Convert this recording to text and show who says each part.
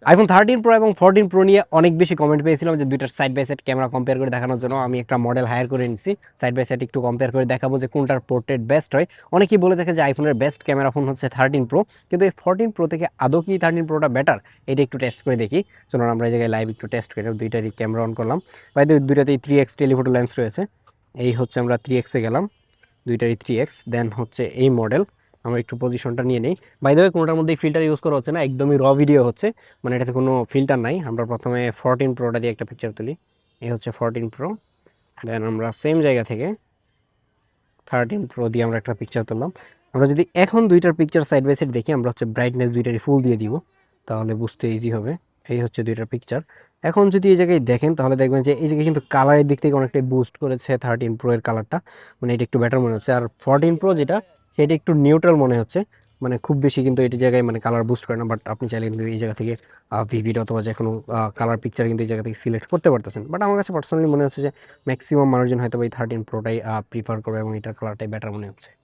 Speaker 1: IPhone 13 pro এবং 14 pro নিয়ে অনেক বেশি কমেন্ট পেয়েছিলাম যে দুইটার side by side camera compare করে দেখানোর জন্য আমি একটা মডেল হায়ার করে নিছি। সাইড বাই সাইড একটু কম্পেয়ার করে দেখাবো যে কোনটার পোর্ট্রেট বেস্ট হয়। অনেকেই বলে থাকে যে আইফোনের বেস্ট ক্যামেরা ফোন হচ্ছে 13 প্রো, কিন্তু এই 14 প্রো থেকে আদৌ কি 13 প্রোটা বেটার, এটা একটু টেস্ট করে দেখি। চলুন আমরা এই জায়গায় লাইভ একটু টেস্ট করে দুইটারই ক্যামেরা অন করলাম। বাই দুইটাতেই 3x টেলিফোটো লেন্স রয়েছে। এই হচ্ছে আমরা 3x গেলাম, দুইটারই 3x। দেন হচ্ছে এই মডেল, আমরা একটু পজিশনটা নিয়ে নেই। বাই দ্য ওয়ে কোনোটার মধ্যে ফিল্টার ইউজ করা হচ্ছে না, একদমই র ভিডিও হচ্ছে, মানে এটাতে কোনো ফিল্টার নাই। আমরা প্রথমে 14 প্রোটা দিয়ে একটা পিকচার তুলি, এই হচ্ছে 14 প্রো। দেন আমরা সেম জায়গা থেকে 13 প্রো দিয়ে আমরা একটা পিকচার তুললাম। আমরা যদি এখন দুইটার পিকচার সাইড বাই সাইড দেখি, আমরা হচ্ছে ব্রাইটনেস দুইটারই ফুল দিয়ে দিব, তাহলে বুঝতে ইজি হবে। এই হচ্ছে দুইটার পিকচার। এখন যদি এই জায়গায় দেখেন তাহলে দেখবেন যে এই জায়গায় কিন্তু কালারের দিক থেকে অনেকটাই বুস্ট করেছে 13 প্রো এর কালারটা, মানে এটা একটু বেটার মনে হচ্ছে। আর 14 প্রো যেটা, সেটা একটু নিউট্রাল মনে হচ্ছে, মানে খুব বেশি কিন্তু এই জায়গায় মানে কালার বুস্ট করে না। বাট আপনি চাইলে কিন্তু এই জায়গা থেকে ভিভিড অথবা যে কোনো কালার পিকচার কিন্তু এই জায়গা থেকে সিলেক্ট করতে পারতেছেন। বাট আমার কাছে পার্সোনালি মনে হচ্ছে যে ম্যাক্সিমাম মানুষজন হয়তো এই 13 প্রোটাই প্রিফার করবে এবং এটার কালারটাই বেটার মনে হচ্ছে।